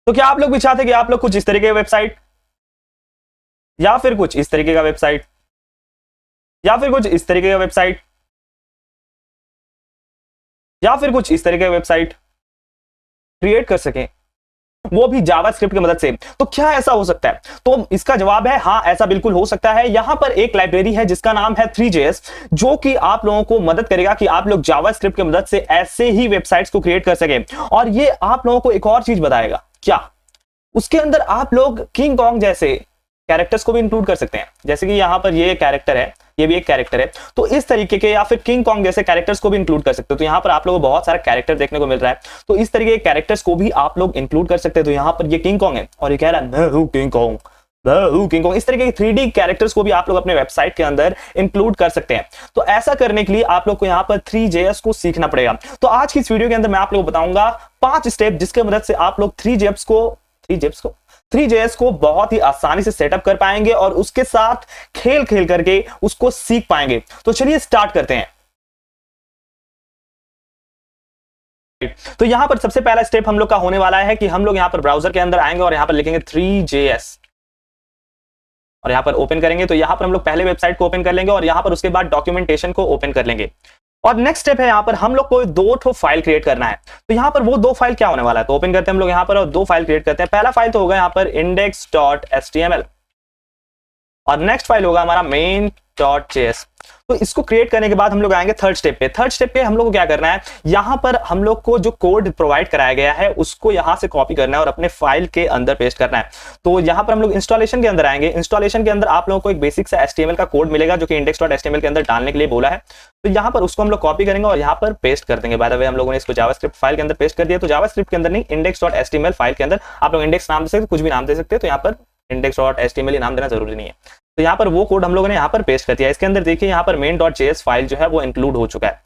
तो क्या आप लोग भी चाहते कि आप लोग कुछ इस तरीके का वेबसाइट, या फिर कुछ इस तरीके का वेबसाइट, या फिर कुछ इस तरीके का वेबसाइट, या फिर कुछ इस तरीके का वेबसाइट क्रिएट कर सकें, वो भी जावास्क्रिप्ट की मदद से? तो क्या ऐसा हो सकता है? तो इसका जवाब है हाँ, ऐसा बिल्कुल हो सकता है। यहां पर एक लाइब्रेरी है जिसका नाम है 3JS, जो कि आप लोगों को मदद करेगा कि आप लोग जावास्क्रिप्ट की मदद से ऐसे ही वेबसाइट्स को क्रिएट कर सके। और ये आप लोगों को एक और चीज बताएगा, क्या उसके अंदर आप लोग किंग कॉन्ग जैसे कैरेक्टर्स को भी इंक्लूड कर सकते हैं। जैसे कि यहां पर ये कैरेक्टर है, ये भी एक कैरेक्टर है, तो इस तरीके के या फिर किंग कॉन्ग जैसे कैरेक्टर्स को भी इंक्लूड कर सकते हो। तो यहाँ पर आप लोगों को बहुत सारा कैरेक्टर देखने को मिल रहा है, तो इस तरीके के कैरेक्टर्स को भी आप लोग इंक्लूड कर सकते हैं। तो यहाँ पर ये किंग कॉन्ग है और ये कह रहा है मैं हूं किंग कॉन्ग, मैं हूं किंग कॉन्ग। इस तरीके के 3D कैरेक्टर्स को भी आप लोग अपने वेबसाइट के अंदर इंक्लूड कर सकते हैं। तो ऐसा करने के लिए आप लोग को यहाँ पर 3JS को सीखना पड़ेगा। तो आज की इस वीडियो के अंदर मैं आप लोग को बताऊंगा 5 स्टेप जिसके मदद से आप लोग 3JS को बहुत ही आसानी से सेटअप कर पाएंगे और उसके साथ खेल खेल करके उसको सीख पाएंगे। तो चलिए स्टार्ट करते हैं। तो यहां पर सबसे पहला स्टेप हम लोग का होने वाला है कि हम लोग यहां पर ब्राउजर के अंदर आएंगे और यहां पर लिखेंगे 3JS और यहां पर ओपन करेंगे। तो यहां पर हम लोग पहले वेबसाइट को ओपन कर लेंगे और यहां पर उसके बाद डॉक्यूमेंटेशन को ओपन कर लेंगे। और नेक्स्ट स्टेप है यहां पर हम लोग को 2 फाइल क्रिएट करना है। तो यहां पर वो 2 फाइल क्या होने वाला है, तो ओपन करते हैं हम लोग यहां पर और 2 फाइल क्रिएट करते हैं। पहला फाइल तो होगा यहां पर index.html और नेक्स्ट फाइल होगा हमारा main.js। तो इसको क्रिएट करने के बाद हम लोग आएंगे थर्ड स्टेप पे। थर्ड स्टेप पे हम लोग को क्या करना है, यहां पर हम लोग को जो कोड प्रोवाइड कराया गया है उसको यहां से कॉपी करना है और अपने फाइल के अंदर पेस्ट करना है। तो यहां पर हम लोग इंस्टॉलेशन के अंदर आएंगे। इंस्टॉलेशन के अंदर आप लोगों को एक बेसिक सा HTML का कोड मिलेगा जो कि index.html के अंदर डालने के लिए बोला है। तो यहां पर उसको हम लोग कॉपी करेंगे और यहां पर पेस्ट कर देंगे। बाय द वे हम लोगों ने इसको जावास्क्रिप्ट फाइल के अंदर पेस्ट कर दिया। तो जावास्क्रिप्ट के अंदर नहीं, index.html फाइल के अंदर आप लोग इंडेक्स नाम दे सकते, कुछ भी नाम दे सकते हैं। तो यहां पर index.html नाम देना जरूरी नहीं है। तो यहाँ पर वो कोड हम लोगों ने यहाँ पर पेस्ट कर दिया। इसके अंदर देखिए यहाँ पर main.js फाइल जो है वो इंक्लूड हो चुका है।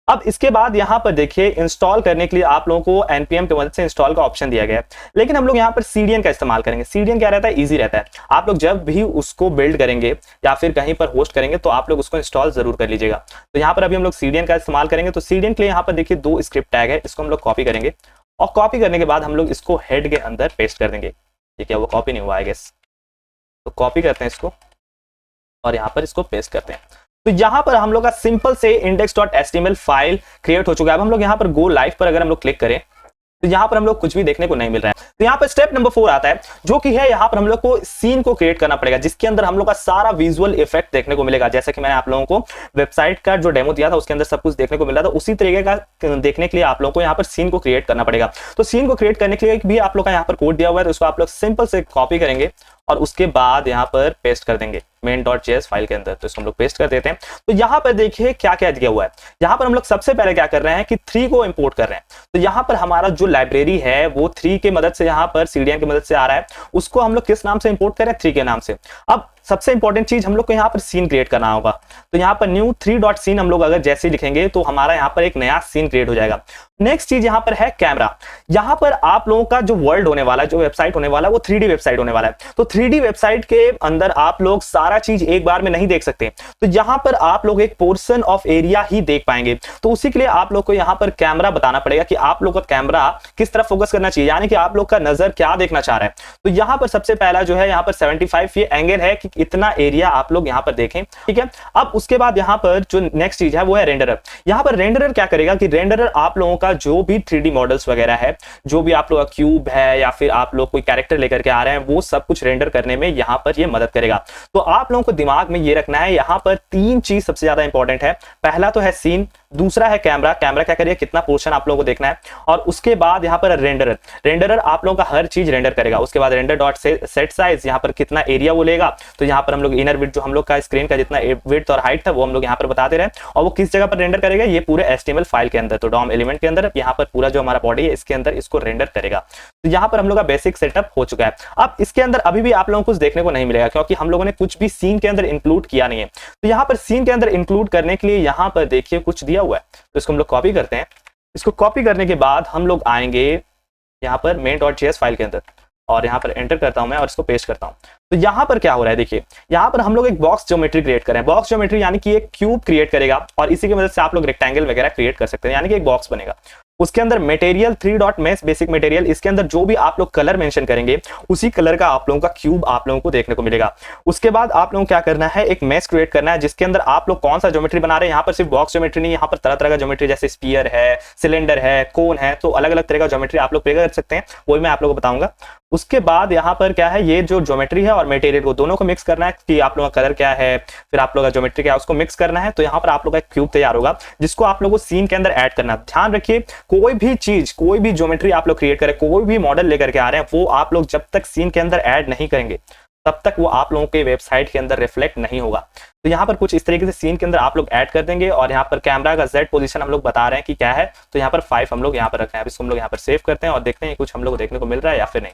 अब इसके बाद यहाँ पर देखिए इंस्टॉल करने के लिए आप लोगों को npm की मदद से इंस्टॉल का ऑप्शन दिया गया है, लेकिन हम लोग यहाँ पर CDN का इस्तेमाल करेंगे। CDN क्या रहता है, इजी रहता है। आप लोग जब भी उसको बिल्ड करेंगे या फिर कहीं पर होस्ट करेंगे तो आप लोग उसको इंस्टॉल जरूर कर लीजिएगा। तो यहाँ पर अभी हम लोग CDN का इस्तेमाल करेंगे। तो CDN के लिए यहाँ पर देखिए 2 स्क्रिप्ट टैग है, इसको हम लोग कॉपी करेंगे और कॉपी करने के बाद हम लोग इसको हेड के अंदर पेस्ट कर देंगे। ठीक है, वो कॉपी नहीं हुआ आई गेस, तो कॉपी करते हैं इसको और यहां पर इसको पेस्ट करते हैं। तो यहां पर हम लोग का सिंपल से index.html फाइल क्रिएट हो चुका है। अब हम लोग यहां पर गो लाइव पर अगर हम लोग क्लिक करें तो यहां पर हम लोग कुछ भी देखने को नहीं मिल रहा है। तो यहां पर स्टेप नंबर 4 आता है, जो कि है यहां पर हम लोग को सीन को क्रिएट करना पड़ेगा, जिसके अंदर हम लोग का सारा विजुअल इफेक्ट देखने को मिलेगा। जैसे कि मैंने आप लोगों को वेबसाइट का जो डेमो दिया था उसके अंदर सब कुछ देखने को मिल रहा था, उसी तरीके का देखने के लिए आप लोगों को यहां पर सीन को क्रिएट करना पड़ेगा। तो सीन को क्रिएट करने के लिए भी आप लोग का यहां पर कोड दिया हुआ है, तो उसको आप लोग सिंपल से कॉपी करेंगे और उसके बाद यहां पर पेस्ट कर देंगे main.js फाइल के अंदर। तो इसको हम लोग पेस्ट कर देते हैं। तो यहां पर देखिए क्या क्या दिया हुआ है। यहां पर हम लोग सबसे पहले क्या कर रहे हैं कि 3 को इंपोर्ट कर रहे हैं। तो यहां पर हमारा जो लाइब्रेरी है वो 3 की मदद से यहां पर CDN की मदद से आ रहा है, उसको हम लोग किस नाम से इंपोर्ट कर रहे हैं, 3 के नाम से। अब सबसे इंपॉर्टेंट चीज हम लोग को यहाँ पर सीन क्रिएट करना होगा। तो यहाँ पर न्यू 3.scene हम लोग अगर जैसे लिखेंगे तो हमारा यहाँ पर एक नया सीन क्रिएट हो जाएगा। नेक्स्ट चीज यहाँ पर है कैमरा। यहाँ पर आप लोगों का जो वर्ल्ड होने वाला है, जो वेबसाइट होने वाला है, वो 3D वेबसाइट होने वाला है। तो 3D वेबसाइट के अंदर आप लोग सारा चीज एक बार में नहीं देख सकते, तो यहाँ पर आप लोग एक पोर्शन ऑफ एरिया ही देख पाएंगे। तो उसी के लिए आप लोग को यहाँ पर कैमरा बताना पड़ेगा कि आप लोग का कैमरा किस तरफ फोकस करना चाहिए, यानी कि आप लोग का नजर क्या देखना चाह रहा है। तो यहाँ पर सबसे पहला जो है यहाँ पर 75 ये एंगल है कि इतना एरिया आप लोग यहाँ पर देखें। ठीक है, अब उसके बाद यहाँ पर जो नेक्स्ट चीज है वो है रेंडरर। यहाँ पर रेंडरर क्या करेगा कि रेंडरर आप लोगों का जो भी 3D मॉडल्स वगैरह है, जो भी आप लोग का क्यूब है या फिर आप लोग कोई कैरेक्टर लेकर के आ रहे हैं, वो सब कुछ रेंडर करने में यहाँ पर ये मदद करेगा। तो आप लोगों को दिमाग में ये रखना है, यहाँ पर 3 चीज सबसे ज्यादा इंपॉर्टेंट है। पहला तो है सीन, दूसरा है कैमरा, कैमरा क्या करिए कितना पोर्शन आप लोगों को देखना है, और उसके बाद यहाँ पर रेंडरर, रेंडरर आप लोगों का हर चीज रेंडर करेगा। उसके बाद रेंडर डॉट सेट साइज, यहाँ पर कितना एरिया वो लेगा। तो यहाँ पर हम लोग इनर विड्थ, जो हम लोग का स्क्रीन का जितना विड्थ और हाइट था वो हम लोग यहाँ पर बता दे रहे हैं, और वो किस जगह पर रेंडर करेगा, ये पूरे HTML फाइल के अंदर। तो डॉम एलिमेंट के अंदर यहाँ पर पूरा जो हमारा बॉडी है इसके अंदर इसको रेंडर करेगा। तो यहाँ पर हम लोग का बेसिक सेटअप हो चुका है। अब इसके अंदर अभी भी आप लोगों को कुछ देखने को नहीं मिलेगा क्योंकि हम लोगों ने कुछ भी सीन के अंदर इंक्लूड किया नहीं है। तो यहाँ पर सीन के अंदर इंक्लूड करने के लिए यहाँ पर देखिए कुछ दिया हुआ है, तो इसको हम लोग कॉपी करते हैं। इसको कॉपी करने के बाद हम लोग आएंगे यहाँ पर main.js फाइल के अंदर और यहाँ पर एंटर करता हूं मैं और इसको पेस्ट करता हूं। तो यहाँ पर क्या हो रहा है, देखिए यहाँ पर हम लोग एक बॉक्स ज्योमेट्री क्रिएट करें। बॉक्स ज्योमेट्री यानी कि एक क्यूब क्रिएट करेगा और इसी की मदद से आप लोग रेक्टेंगल वगैरह क्रिएट कर सकते हैं, यानी कि एक बॉक्स बनेगा। उसके अंदर material 3 dot mesh basic material, इसके अंदर जो भी आप लोग कलर मेंशन करेंगे उसी कलर का आप लोगों का क्यूब आप लोगों को देखने को मिलेगा। उसके बाद आप लोगों को क्या करना है, एक मेश क्रिएट करना है जिसके अंदर आप लोग कौन सा ज्योमेट्री बना रहे हैं। यहाँ पर सिर्फ बॉक्स ज्योमेट्री नहीं, यहाँ पर तरह तरह का ज्योमेट्री जैसे स्फीयर है, सिलेंडर है, कोन है, तो अलग अलग तरह का ज्योमेट्री आप लोग प्ले कर सकते हैं, वो मैं आप लोगों को बताऊंगा। उसके बाद यहाँ पर क्या है, ये जो ज्योमेट्री है और मटेरियल को दोनों को मिक्स करना है कि आप लोगों का कलर क्या है, फिर आप लोगों का ज्योमेट्री क्या है, उसको मिक्स करना है। तो यहाँ पर आप लोगों का क्यूब तैयार होगा जिसको आप लोगों को सीन के अंदर ऐड करना है। ध्यान रखिए, कोई भी चीज, कोई भी ज्योमेट्री आप लोग क्रिएट करें, कोई भी मॉडल लेकर के आ रहे हैं, वो आप लोग जब तक सीन के अंदर ऐड नहीं करेंगे तब तक वो आप लोगों के वेबसाइट के अंदर रिफ्लेक्ट नहीं होगा। तो यहाँ पर कुछ इस तरीके से सीन के अंदर आप लोग ऐड कर देंगे। और यहाँ पर कैमरा का Z पोजीशन हम लोग बता रहे हैं कि क्या है, तो यहाँ पर 5 हम लोग यहाँ पर रखते हैं। इसको हम लोग यहाँ पर सेव करते हैं और देखते हैं कुछ हम लोग को देखने को मिल रहा है या फिर नहीं।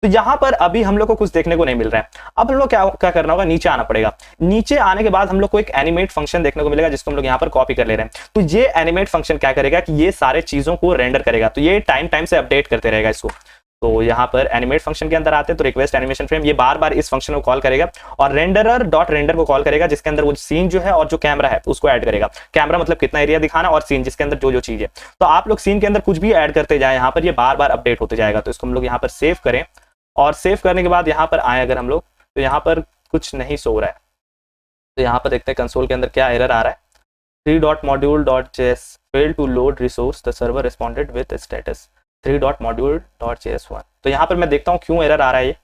तो यहाँ पर अभी हम लोग को कुछ देखने को नहीं मिल रहा है। अब हम लोग क्या करना होगा, नीचे आना पड़ेगा। नीचे आने के बाद हम लोग को एक एनिमेट फंक्शन देखने को मिलेगा जिसको हम लोग यहाँ पर कॉपी कर ले रहे हैं। तो ये एनिमेट फंक्शन क्या करेगा कि ये सारे चीजों को रेंडर करेगा, तो ये टाइम से अपडेट करते रहेगा इसको। तो यहाँ पर एनिमेट फंक्शन के अंदर आते हैं तो रिक्वेस्ट एनिमेशन फ्रेम, ये बार बार इस फंक्शन को कॉल करेगा और रेंडरर डॉट रेंडर को कॉल करेगा जिसके अंदर वो सीन जो है और जो कैमरा है उसको ऐड करेगा। कैमरा मतलब कितना एरिया दिखाना, और सीन जिसके अंदर जो जो चीज है। तो आप लोग सीन के अंदर कुछ भी ऐड करते जाए, यहाँ पर ये बार बार अपडेट होते जाएगा। तो इसको हम लोग यहाँ पर सेव करें और सेव करने के बाद यहाँ पर आए अगर हम लोग, तो यहाँ पर कुछ नहीं सो रहा है। तो यहाँ पर देखते हैं कंसोल के अंदर क्या एरर आ रहा है। 3.module.js failed to load resource, the server responded with status 3.module.js1। तो यहाँ पर मैं देखता हूँ क्यों एरर आ रहा है ये।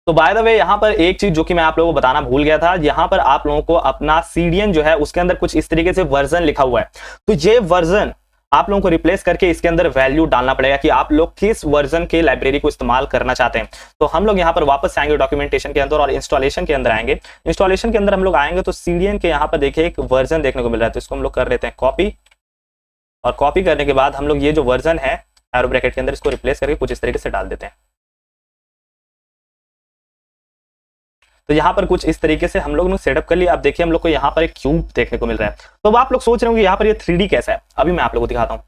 तो बाय द वे यहाँ पर एक चीज जो कि मैं आप लोगों को बताना भूल गया था, यहाँ पर आप लोगों को अपना CDN जो है उसके अंदर कुछ इस तरीके से वर्जन लिखा हुआ है। तो ये वर्जन आप लोगों को रिप्लेस करके इसके अंदर वैल्यू डालना पड़ेगा कि आप लोग किस वर्जन के लाइब्रेरी को इस्तेमाल करना चाहते हैं। तो हम लोग यहाँ पर वापस आएंगे डॉक्यूमेंटेशन के अंदर और इंस्टॉलेशन के अंदर आएंगे। इंस्टॉलेशन के अंदर हम लोग आएंगे तो CDN के यहाँ पर देखिए एक वर्जन देखने को मिल रहा है। तो इसको हम लोग कर लेते हैं कॉपी, और कॉपी करने के बाद हम लोग ये जो वर्जन है एरो ब्रैकेट के अंदर इसको रिप्लेस करके कुछ इस तरीके से डाल देते हैं। तो यहाँ पर कुछ इस तरीके से हम लोग ने सेटअप कर लिया। अब देखिए हम लोग को यहाँ पर एक क्यूब देखने को मिल रहा है। तो अब आप लोग सोच रहे होंगे यहाँ पर ये 3D कैसा है, अभी मैं आप लोगों को दिखाता हूँ।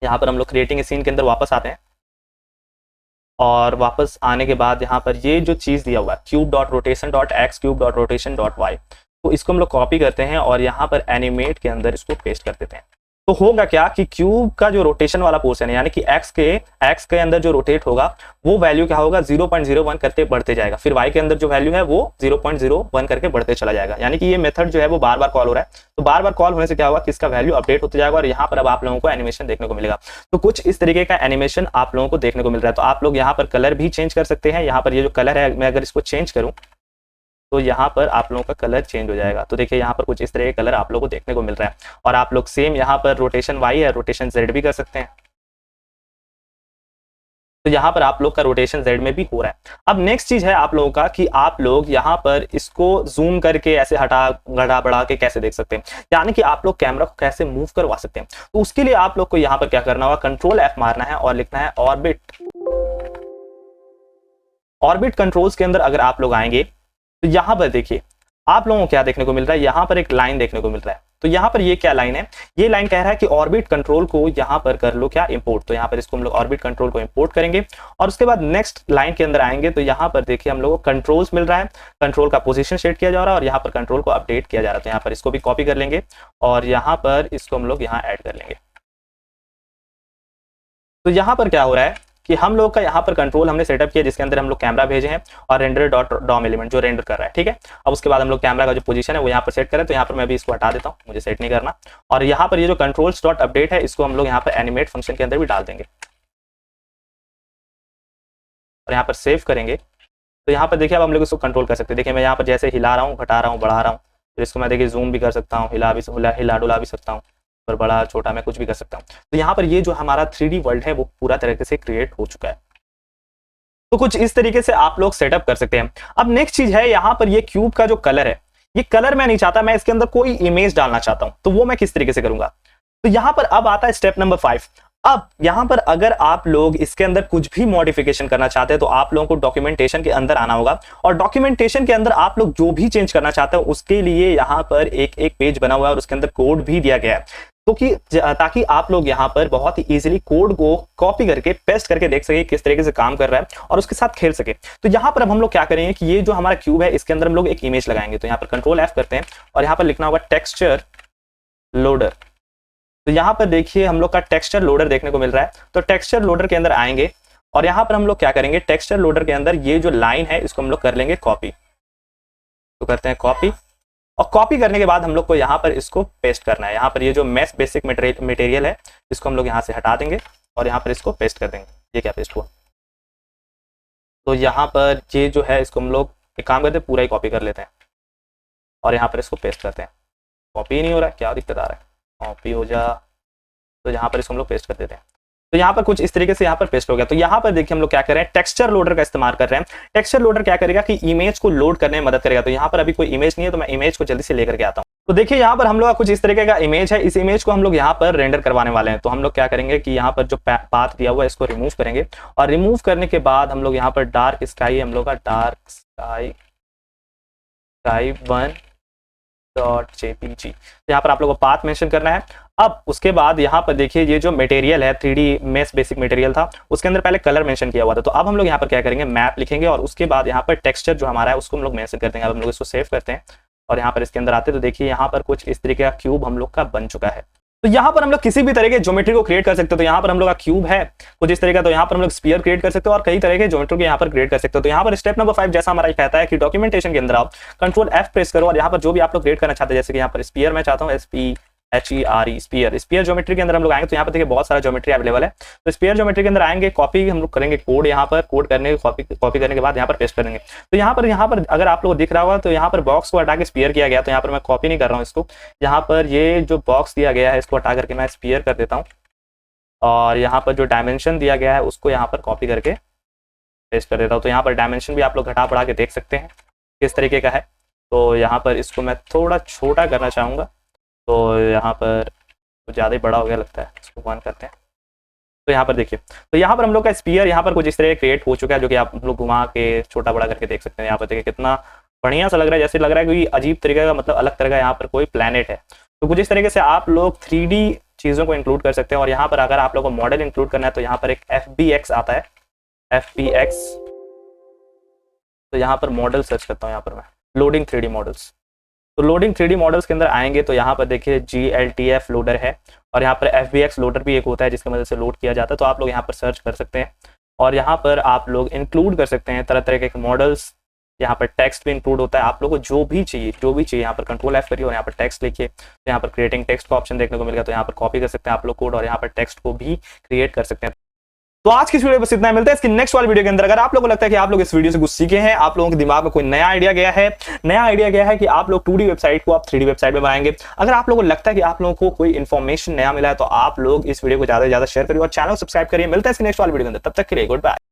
यहाँ पर हम लोग क्रिएटिंग ए सीन के अंदर वापस आते हैं और वापस आने के बाद यहाँ पर ये जो चीज दिया हुआ है cube.rotation.x cube.rotation.y, तो इसको हम लोग कॉपी करते हैं और यहाँ पर एनिमेट के अंदर इसको पेस्ट कर देते हैं। तो होगा क्या कि क्यूब का जो रोटेशन वाला पोर्शन है, यानी कि एक्स के अंदर जो रोटेट होगा वो वैल्यू क्या होगा 0.01 करके बढ़ते जाएगा। फिर y के अंदर जो वैल्यू है वो 0.01 करके बढ़ते चला जाएगा। यानी कि ये मेथड जो है वो बार बार कॉल हो रहा है। तो बार बार कॉल होने से क्या होगा कि इसका वैल्यू अपडेट होते जाएगा और यहाँ पर अब आप लोगों को एनिमेशन देखने को मिलेगा। तो कुछ इस तरीके का एनिमेशन आप लोगों को देखने को मिल रहा है। तो आप लोग यहाँ पर कलर भी चेंज कर सकते हैं। यहाँ पर ये जो कलर है, मैं अगर इसको चेंज करूँ तो यहाँ पर आप लोगों का कलर चेंज हो जाएगा। तो देखिए यहाँ पर कुछ इस तरह के कलर आप लोगों को देखने को मिल रहा है। और आप लोग सेम यहाँ पर रोटेशन Y है, रोटेशन Z भी कर सकते हैं। तो यहाँ पर आप लोग का रोटेशन Z में भी हो रहा है। अब नेक्स्ट चीज है आप लोगों का कि आप लोग यहाँ पर इसको जूम करके ऐसे हटा गड़ा बढ़ा के कैसे देख सकते हैं, यानी कि आप लोग कैमरा को कैसे मूव करवा सकते हैं। तो उसके लिए आप लोग को यहाँ पर क्या करना होगा, Ctrl F मारना है और लिखना है ऑर्बिट। ऑर्बिट कंट्रोल्स के अंदर अगर आप लोग आएंगे तो यहाँ पर देखिए आप लोगों को क्या देखने को मिल रहा है, यहाँ पर एक लाइन देखने को मिल रहा है। तो यहाँ पर ये क्या लाइन है, ये लाइन कह रहा है कि ऑर्बिट कंट्रोल को यहाँ पर कर लो क्या, इंपोर्ट। तो यहाँ पर इसको हम लोग ऑर्बिट कंट्रोल को इंपोर्ट करेंगे और उसके बाद नेक्स्ट लाइन के अंदर आएंगे तो यहाँ पर देखिए हम लोग को कंट्रोल्स मिल रहा है, कंट्रोल का पोजीशन सेट किया जा रहा है और यहाँ पर कंट्रोल को अपडेट किया जा रहा है। तो यहाँ पर इसको भी कॉपी कर लेंगे और यहाँ पर इसको हम लोग यहाँ ऐड कर लेंगे। तो यहाँ पर क्या हो रहा है कि हम लोग का यहाँ पर कंट्रोल हमने सेटअप किया जिसके अंदर हम लोग कैमरा भेजे हैं और रेंडर डॉट डॉम एलिमेंट जो रेंडर कर रहा है, ठीक है। अब उसके बाद हम लोग कैमरा का जो पोजीशन है वो यहाँ पर सेट करें। तो यहाँ पर मैं भी इसको हटा देता हूँ, मुझे सेट नहीं करना। और यहाँ पर ये जो कंट्रोल्स डॉट अपडेट है इसको हम लोग यहाँ पर एनिमेट फंक्शन के अंदर भी डाल देंगे और यहाँ पर सेव करेंगे। तो यहाँ पर देखिए अब हम लोग इसको कंट्रोल कर सकते हैं। देखिए मैं यहाँ पर जैसे हिला रहा हूँ, घटा रहा हूँ, बढ़ा रहा हूँ। तो इसको मैं देखिए जूम भी कर सकता हूँ, हिला डुला भी सकता हूँ, पर बड़ा छोटा मैं कुछ भी कर सकता हूँ। तो यहाँ पर ये जो हमारा 3D वर्ल्ड है वो पूरा तरीके से क्रिएट हो चुका है। तो कुछ इस तरीके से आप लोग सेटअप कर सकते हैं। अब नेक्स्ट चीज है यहाँ पर ये क्यूब का जो कलर है, ये कलर मैं नहीं चाहता, मैं इसके अंदर कोई इमेज डालना चाहता हूं। तो वो मैं किस तरीके से करूंगा, तो यहाँ पर अब आता है स्टेप नंबर 5। अब यहाँ पर अगर आप लोग इसके अंदर कुछ भी मॉडिफिकेशन करना चाहते हैं तो आप लोगों को डॉक्यूमेंटेशन के अंदर आना होगा और डॉक्यूमेंटेशन के अंदर आप लोग जो भी चेंज करना चाहते हैं उसके लिए यहाँ पर एक एक पेज बना हुआ है और उसके अंदर कोड भी दिया गया है। तो कि ताकि आप लोग यहाँ पर बहुत ही इजीली कोड को कॉपी करके पेस्ट करके देख सके किस तरीके से काम कर रहा है और उसके साथ खेल सके। तो यहाँ पर अब हम लोग क्या करेंगे कि ये जो हमारा क्यूब है इसके अंदर हम लोग एक इमेज लगाएंगे। तो यहाँ पर Ctrl F करते हैं और यहाँ पर लिखना होगा टेक्सचर लोडर। तो यहाँ पर देखिए हम लोग का टेक्सचर लोडर देखने को मिल रहा है। तो टेक्सचर लोडर के अंदर आएंगे और यहाँ पर हम लोग क्या करेंगे, टेक्सचर लोडर के अंदर ये जो लाइन है इसको हम लोग कर लेंगे कॉपी। तो करते हैं कॉपी, और कॉपी करने के बाद हम लोग को यहाँ पर इसको पेस्ट करना है। यहाँ पर ये जो मेश बेसिक मटेरियल है इसको हम लोग यहाँ से हटा देंगे और यहाँ पर इसको पेस्ट कर देंगे। ये क्या पेस्ट हुआ, तो यहाँ पर ये जो है इसको हम लोग एक काम करते हैं, पूरा ही कॉपी कर लेते हैं और यहाँ पर इसको पेस्ट करते हैं। कॉपी ही नहीं हो रहा है, क्या दिक्कत आ रहा है, कॉपी हो जा। तो यहाँ पर इसको हम लोग पेस्ट कर देते हैं। तो यहाँ पर कुछ इस तरीके से यहाँ पर पेस्ट हो गया। तो यहाँ पर देखिए हम लोग क्या कर रहे हैं, टेक्सचर लोडर का इस्तेमाल कर रहे हैं। टेक्सचर लोडर क्या करेगा कि इमेज को लोड करने में मदद करेगा। तो यहाँ पर अभी कोई इमेज नहीं है, तो मैं इमेज को जल्दी से लेकर के आता हूँ। तो देखिए यहाँ पर हम लोग का कुछ इस तरीके का इमेज है। इस इमेज को हम लोग यहाँ पर रेंडर करवाने वाले हैं। तो हम लोग क्या करेंगे कि यहाँ पर जो पाथ दिया हुआ है इसको रिमूव करेंगे और रिमूव करने के बाद हम लोग यहाँ पर डार्क स्काई, हम लोग का डार्क स्काई 1.jpg, तो यहाँ पर आप लोगों को पाथ मेंशन करना है। अब उसके बाद यहाँ पर देखिए ये जो मटेरियल है 3D मेश बेसिक मटेरियल था, उसके अंदर पहले कलर मेंशन किया हुआ था। तो अब हम लोग यहाँ पर क्या करेंगे, मैप लिखेंगे और उसके बाद यहाँ पर टेक्सचर जो हमारा है उसको हम लोग मेंशन कर देंगे। अब हम लोग इसको सेव करते हैं और यहाँ पर इसके अंदर आते हैं तो देखिए यहाँ पर कुछ इस तरीके का क्यूब हम लोग का बन चुका है। तो यहाँ पर हम लोग किसी भी तरह के ज्योमेट्री को क्रिएट कर सकते हो। तो यहाँ पर हम लोग का क्यूब है कुछ इस तरह का, तो यहाँ पर हम लोग स्फीयर क्रिएट कर सकते हो और कई तरह के ज्योमेट्री को यहाँ पर क्रिएट कर सकते हो। तो यहाँ पर स्टेप नंबर 5 जैसा हमारा कहता है कि डॉक्यूमेंटेशन के अंदर आप कंट्रोल F प्रेस करो और यहाँ पर जो भी आप लोग क्रिएट करना चाहते हैं, जैसे कि यहाँ पर स्फीयर मैं चाहता हूँ SPHERE स्फीयर ज्योमेट्री के अंदर हम लोग आएंगे। तो यहाँ पर देखिए बहुत सारा ज्योमेट्री अवेलेबल है। तो स्फीयर ज्योमेट्री के अंदर आएंगे, कॉपी हम लोग करेंगे कोड, यहाँ पर कोड करने कॉपी करने के बाद यहाँ पर पेस्ट करेंगे। तो यहाँ पर अगर आप लोग दिख रहा होगा तो यहाँ पर बॉक्स को हटा के स्फीयर किया गया। तो यहाँ पर मैं कॉपी नहीं कर रहा हूँ इसको, यहाँ पर ये जो बॉक्स दिया गया है इसको हटा करके मैं स्फीयर कर देता हूँ और यहाँ पर जो डायमेंशन दिया गया है उसको यहाँ पर कॉपी करके पेस्ट कर देता हूँ। तो यहाँ पर डायमेंशन भी आप लोग घटा बढ़ा के देख सकते हैं किस तरीके का है। तो यहाँ पर इसको मैं थोड़ा छोटा करना चाहूँगा, तो यहाँ पर ज़्यादा ही बड़ा हो गया लगता है, इसको बंद करते हैं। तो यहाँ पर देखिए, तो यहाँ पर हम लोग का स्फीयर यहाँ पर कुछ इस तरह क्रिएट हो चुका है, जो कि आप लोग घुमा के छोटा बड़ा करके देख सकते हैं। यहाँ पर देखिए कितना बढ़िया सा लग रहा है, जैसे लग रहा है कोई अजीब तरीके का, मतलब अलग तरह का यहाँ पर कोई प्लैनेट है। तो कुछ इस तरीके से आप लोग 3D चीज़ों को इंक्लूड कर सकते हैं। और यहाँ पर अगर आप लोग को मॉडल इंक्लूड करना है तो यहाँ पर एक FBX आता है, FBX। तो यहाँ पर मॉडल सर्च करता हूँ, यहाँ पर मैं लोडिंग 3D मॉडल्स। तो लोडिंग 3D मॉडल्स के अंदर आएंगे तो यहाँ पर देखिए GLTF लोडर है और यहाँ पर FBX लोडर भी एक होता है जिसकी मदद से लोड किया जाता है। तो आप लोग यहाँ पर सर्च कर सकते हैं और यहाँ पर आप लोग इंक्लूड कर सकते हैं तरह तरह के मॉडल्स। यहाँ पर टेक्स्ट भी इंक्लूड होता है, आप लोगों को जो भी चाहिए यहाँ पर कंट्रोल F करिए और यहाँ पर टेक्स्ट लिखिए। तो यहाँ पर क्रिएटिंग टेक्स्ट का ऑप्शन देखने को मिलेगा, तो यहाँ पर कॉपी कर सकते हैं आप लोग कोड और यहाँ पर टेक्स्ट को भी क्रिएट कर सकते हैं। तो आज की वीडियो बस इतना, मिलता है इसकी नेक्स्ट वाली वीडियो के अंदर। अगर आप लोगों को लगता है कि आप लोग इस वीडियो से कुछ सीखे हैं, आप लोगों के दिमाग में कोई नया आइडिया गया है कि आप लोग 2D वेबसाइट को आप 3D वेबसाइट में बनाएंगे, अगर आप लोगों को लगता है कि आप लोगों को कोई इन्फॉर्मेशन नया मिला है, तो आप लोग इस वीडियो को ज्यादा से ज्यादा शेयर करिए और चैनल सब्सक्राइब करिए। मिलता है इसकी नेक्स्ट वाली वीडियो के अंदर, तब तक के लिए गुड बाय।